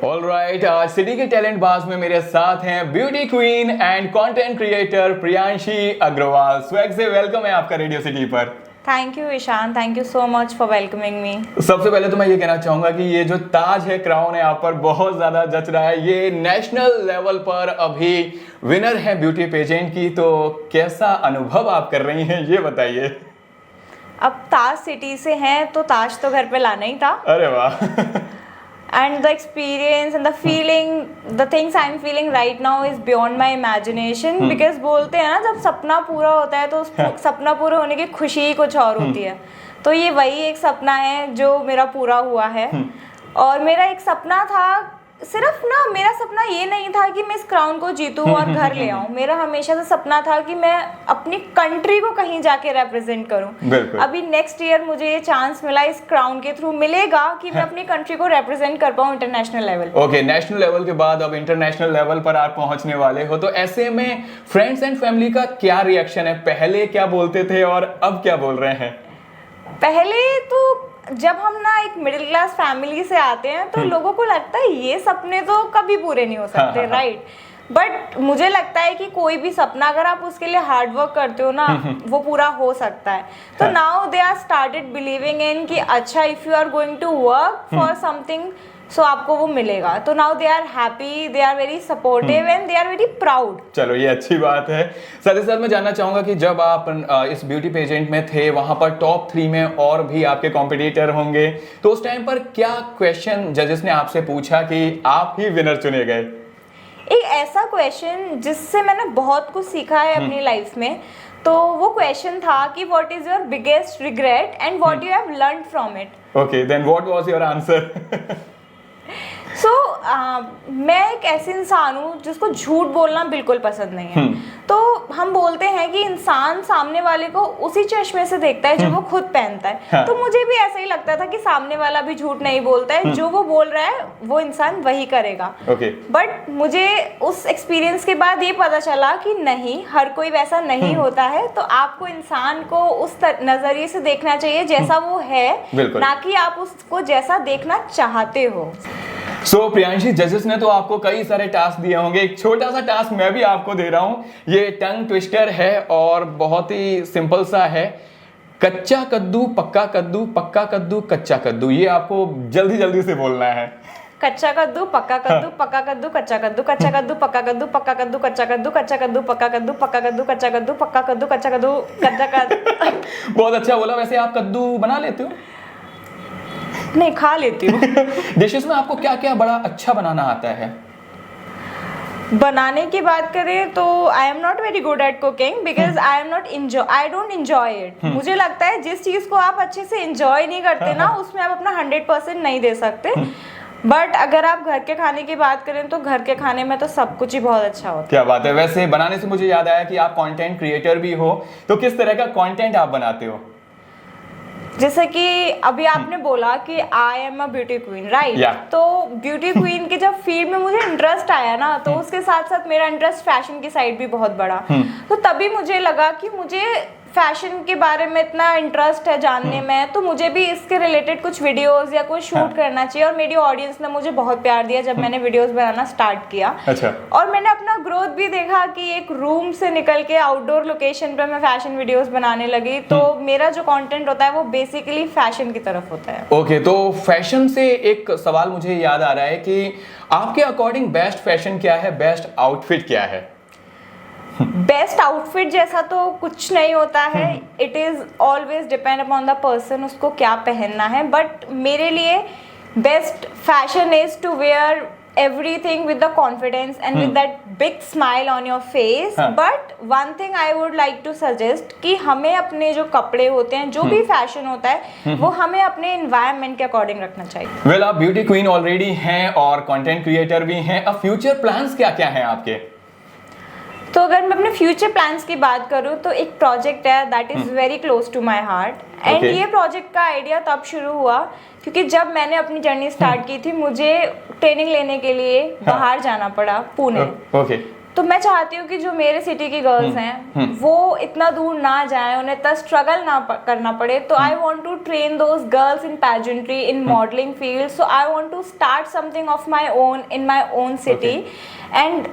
All right, आज city के talent बाज में मेरे साथ हैं beauty queen and content creator Priyanshi Agarwal. Swag से वेलकम है आपका रेडियो सिटी पर। Thank you Ishaan, thank you so much for welcoming me. सबसे पहले तो मैं ये कहना चाहूंगा कि ये जो ताज है, क्राउन है, आप पर बहुत ज्यादा जच रहा है। ये नेशनल लेवल पर अभी विनर है ब्यूटी पेजेंट की, तो कैसा अनुभव आप कर रही हैं ये बताइए। अब ताज सिटी से हैं तो ताज तो घर पे लाना ही था। अरे वाह। And the experience and the feeling, the things I am feeling right now is beyond my imagination. Because बोलते हैं ना, जब सपना पूरा होता है तो उस सपना पूरा होने की खुशी ही कुछ और होती है। तो ये वही एक सपना है जो मेरा पूरा हुआ है। और मेरा एक सपना था, सिर्फ ना मेरा सपना ये नहीं था कि मैं इस क्राउन को जीतूं और घर ले आऊं। मेरा हमेशा से सपना था कि मैं अपनी कंट्री को कहीं जाके रिप्रेजेंट करूं। अभी नेक्स्ट ईयर मुझे ये चांस मिला, इस क्राउन के थ्रू मिलेगा कि मैं अपनी कंट्री को रिप्रेजेंट कर पाऊं international level. Okay, national level के बाद अब इंटरनेशनल लेवल पर आप पहुंचने वाले हो, तो ऐसे में फ्रेंड्स एंड फैमिली का क्या रिएक्शन है? पहले क्या बोलते थे और अब क्या बोल रहे हैं? पहले तो जब हम ना एक मिडिल क्लास फैमिली से आते हैं तो लोगों को लगता है ये सपने तो कभी पूरे नहीं हो सकते, राइट? बट मुझे लगता है कि कोई भी सपना अगर आप उसके लिए हार्ड वर्क करते हो ना, वो पूरा हो सकता है। तो now they are started believing in कि अच्छा, if you are going to work for something so आपको वो मिलेगा। तो now they are happy, they are very supportive and they are very proud. चलो, ये अच्छी बात है। साथ ही साथ मैं जानना चाहूंगा कि जब आप इस ब्यूटी पेजेंट में थे, वहां पर टॉप 3 में और भी आपके कॉम्पिटिटर होंगे, तो उस टाइम पर क्या क्वेश्चन जजेस ने आपसे पूछा कि आप ही विनर चुने गए? एक ऐसा क्वेश्चन जिससे मैंने बहुत कुछ सीखा है अपनी लाइफ में। तो वो क्वेश्चन था कि what is your biggest regret and what you have learn from it. Okay, then what was your answer? मैं एक ऐसे इंसान हूँ जिसको झूठ बोलना बिल्कुल पसंद नहीं है। तो हम बोलते हैं कि इंसान सामने वाले को उसी चश्मे से देखता है जो वो खुद पहनता है। हाँ। तो मुझे भी ऐसा ही लगता था कि सामने वाला भी झूठ नहीं बोलता है, जो वो बोल रहा है वो इंसान वही करेगा। बट मुझे उस एक्सपीरियंस के बाद ये पता चला कि नहीं, हर कोई वैसा नहीं होता है। तो आपको इंसान को उस नजरिए से देखना चाहिए जैसा वो है, ना कि आप उसको जैसा देखना चाहते हो। सो प्रियांशी, जजेस ने तो आपको कई सारे टास्क दिए होंगे। एक छोटा सा टास्क मैं भी आपको दे रहा हूं। ये टंग ट्विस्टर है और बहुत ही सिंपल सा है। कच्चा कद्दू, पक्का कद्दू, पक्का कद्दू, कच्चा कद्दू। ये आपको जल्दी जल्दी से बोलना है। कच्चा कद्दू, पक्का कद्दू, पक्का कद्दू, कच्चा कद्दू, कच्चा कद्दू, पक्का कद्दू, पक्का कद्दू, कच्चा कद्दू, कच्चा कद्दू, पक्का कद्दू, पक्का कद्दू, कच्चा कद्दू, पक्का कद्दू, कच्चा कद्दू, कच्चा कद्दू। बहुत अच्छा बोला। वैसे आप कद्दू बना लेते हो? नहीं, खा लेती हूँ। डिशेस में आपको क्या क्या बड़ा अच्छा बनाना आता है? बनाने की बात करें तो I am not very good at cooking because I don't enjoy it. मुझे लगता है जिस चीज को आप अच्छे से एंजॉय नहीं करते ना, उसमें आप अपना 100% नहीं दे सकते। बट अगर आप घर के खाने की बात करें तो घर के खाने में तो सब कुछ ही बहुत अच्छा होता है। क्या बात है। वैसे बनाने से मुझे याद आया कि आप कंटेंट क्रिएटर भी हो, तो किस तरह का कंटेंट आप बनाते हो? जैसे कि अभी आपने बोला कि I am a beauty queen, right? तो ब्यूटी क्वीन के जब फील्ड में मुझे इंटरेस्ट आया ना, तो उसके साथ साथ मेरा इंटरेस्ट फैशन की साइड भी बहुत बड़ा। तो तभी मुझे लगा कि मुझे फैशन के बारे में इतना इंटरेस्ट है जानने में, तो मुझे भी इसके रिलेटेड कुछ वीडियोस या कुछ शूट करना चाहिए। और मेरी ऑडियंस ने मुझे बहुत प्यार दिया जब मैंने वीडियोस बनाना स्टार्ट किया। अच्छा। और मैंने अपना ग्रोथ भी देखा कि एक रूम से निकल के आउटडोर लोकेशन पे मैं फैशन वीडियोस बनाने लगी। तो मेरा जो कंटेंट होता है वो बेसिकली फैशन की तरफ होता है। ओके, तो फैशन से एक सवाल मुझे याद आ रहा है कि आपके अकॉर्डिंग बेस्ट फैशन क्या है, बेस्ट आउटफिट क्या है? बेस्ट आउटफिट जैसा तो कुछ नहीं होता है। It is always depend upon the person, उसको क्या पहनना है। बट मेरे लिए best fashion is to wear everything with the confidence and with that big smile on your face. But one thing I would like to suggest कि हमें अपने जो कपड़े होते हैं, जो भी फैशन होता है, वो हमें अपने एनवायरनमेंट के अकॉर्डिंग रखना चाहिए। वेल, आप ब्यूटी क्वीन ऑलरेडी हैं और कंटेंट क्रिएटर भी हैं। अब फ्यूचर प्लान्स क्या क्या हैं आपके? तो अगर मैं अपने फ्यूचर प्लान्स की बात करूँ तो एक प्रोजेक्ट है that is very close to my heart. And ये प्रोजेक्ट का आइडिया तब शुरू हुआ क्योंकि जब मैंने अपनी जर्नी स्टार्ट की थी, मुझे ट्रेनिंग लेने के लिए बाहर जाना पड़ा, पुणे। तो मैं चाहती हूँ कि जो मेरे सिटी की गर्ल्स हैं वो इतना दूर ना जाएं, उन्हें इतना स्ट्रगल ना करना पड़े। तो I want to train those girls in pageantry, in modelling field. So I want to start something of my own in my own city and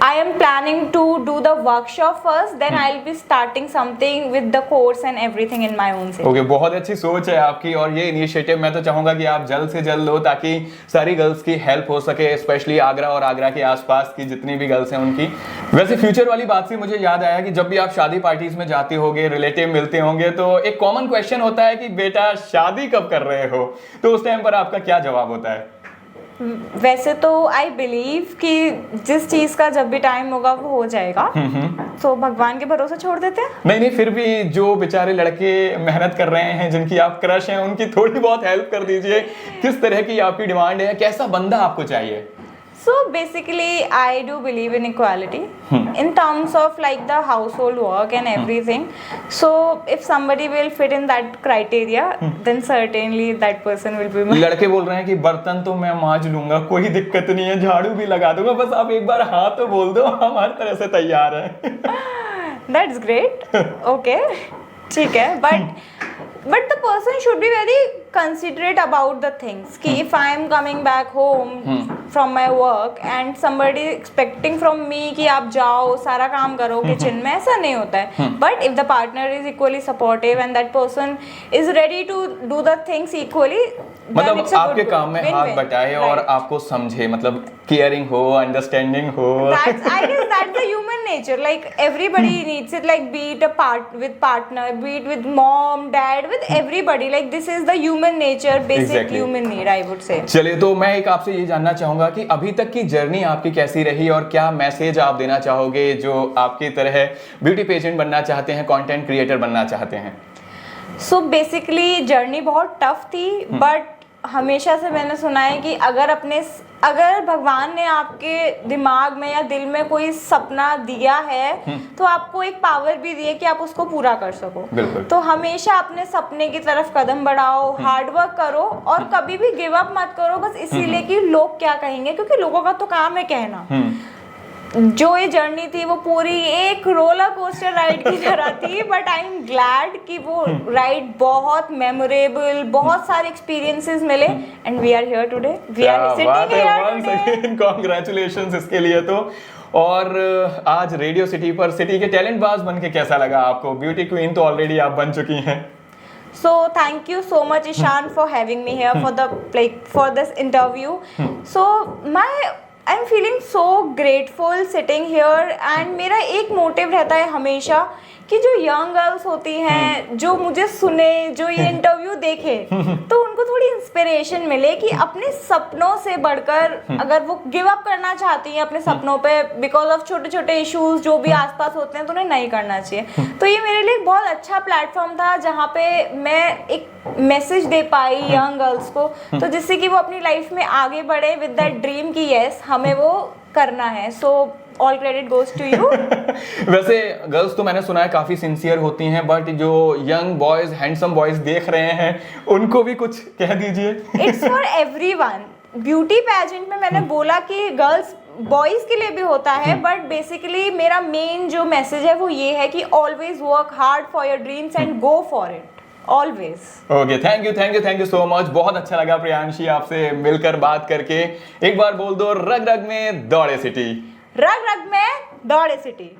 I am planning to do the workshop first, then I'll be starting something with the course and everything in my own city. Okay, बहुत अच्छी सोच है आपकी और ये initiative मैं तो चाहूंगा कि आप जल्द से जल्द लो ताकि सारी गर्ल्स की हेल्प हो सके, स्पेशली आगरा और आगरा के आसपास की जितनी भी गर्ल्स हैं उनकी। वैसे फ्यूचर वाली बात से मुझे याद आया कि जब भी आप शादी पार्टीज में जाते होंगे, रिलेटिव मिलते होंगे, तो एक कॉमन क्वेश्चन होता है कि बेटा शादी कब कर रहे हो, तो उस टाइम पर आपका क्या जवाब होता है? वैसे तो आई बिलीव कि जिस चीज का जब भी टाइम होगा वो हो जाएगा, तो भगवान के भरोसे छोड़ देते हैं। नहीं, फिर भी जो बेचारे लड़के मेहनत कर रहे हैं, जिनकी आप क्रश हैं, उनकी थोड़ी बहुत हेल्प कर दीजिए। किस तरह की आपकी डिमांड है, कैसा बंदा आपको चाहिए? So basically, I do believe in equality in terms of like the household work and everything. So if somebody will fit in that criteria, then certainly that person will be my. लड़के बोल रहे हैं कि बर्तन तो मैं मांज लूंगा, कोई दिक्कत नहीं है, झाड़ू भी लगा दूंगा, बस आप एक बार हाँ तो बोल दो, हम हर तरह से तैयार हैं। That's great. Okay, ठीक है, but the person should be very considerate about the things कि if I am coming back home from my work and somebody expecting from me कि आप जाओ सारा काम करो किचन में, ऐसा नहीं होता है। But if the partner is equally supportive and that person is ready to do the things equally, मतलब आपके काम में हाथ बटाए और आपको समझे, मतलब केयरिंग हो, अंडरस्टैंडिंग हो। I guess that's the human nature. Like everybody needs it. Like be it with partner, be it with mom, dad, with everybody. Like this is the human nature, basic human need, I would say. चलिए, तो मैं एक आपसे ये जानना चाहूंगा कि अभी तक की जर्नी आपकी कैसी रही और क्या मैसेज आप देना चाहोगे जो आपकी तरह ब्यूटी पेजेंट बनना चाहते हैं, कंटेंट क्रिएटर बनना चाहते हैं? So basically जर्नी बहुत टफ थी, बट हमेशा से मैंने सुना है कि अगर भगवान ने आपके दिमाग में या दिल में कोई सपना दिया है तो आपको एक पावर भी दी है कि आप उसको पूरा कर सको। तो हमेशा अपने सपने की तरफ कदम बढ़ाओ, हार्ड वर्क करो और कभी भी गिव अप मत करो बस इसीलिए कि लोग क्या कहेंगे, क्योंकि लोगों का तो काम है कहना। जो ये जर्नी थी वो पूरी एक रोलर कोस्टर राइड की तरह थी, बट आई एम ग्लैड कि वो राइड बहुत मेमोरेबल, बहुत सारे एक्सपीरियंसेस मिले and we are here today, we are sitting here today. Congratulations इसके लिए। तो और आज रेडियो सिटी पर सिटी के टैलेंट बाज बन के कैसा लगा आपको? ब्यूटी क्वीन तो ऑलरेडी आप बन चुकी हैं। So thank you so much Ishan for having me here for this interview. So I'm feeling so grateful sitting here and मेरा एक मोटिव रहता है हमेशा कि जो यंग गर्ल्स होती हैं, जो मुझे सुने, जो ये इंटरव्यू देखे, तो उनको थोड़ी इंस्पिरेशन मिले कि अपने सपनों से बढ़कर अगर वो गिव अप करना चाहती हैं अपने सपनों पे बिकॉज ऑफ छोटे छोटे इश्यूज जो भी आसपास होते हैं, तो उन्हें नहीं करना चाहिए। तो ये मेरे लिए एक बहुत अच्छा प्लेटफॉर्म था जहाँ पे मैं एक मैसेज दे पाई यंग गर्ल्स को, तो जिससे कि वो अपनी लाइफ में आगे बढ़े विद दैट ड्रीम कि यस हमें वो करना है। So all credit goes to you. वैसे गर्ल्स तो मैंने सुना है काफी सिंसियर होती हैं, बट जो यंग बॉयज, हैंडसम बॉयज देख रहे हैं उनको भी कुछ कह दीजिए। It's for everyone. Beauty pageant में मैंने बोला कि गर्ल्स बॉयज के लिए भी होता है, बट बेसिकली मेरा मेन जो मैसेज है वो ये है कि always work hard for your dreams and go for it always. Okay, thank you so much. बहुत अच्छा लगा प्रियांशी आपसे मिलकर बात करके। एक बार बोल दो, रग रग में दौड़े सिटी, रग रग में दौड़े सिटी।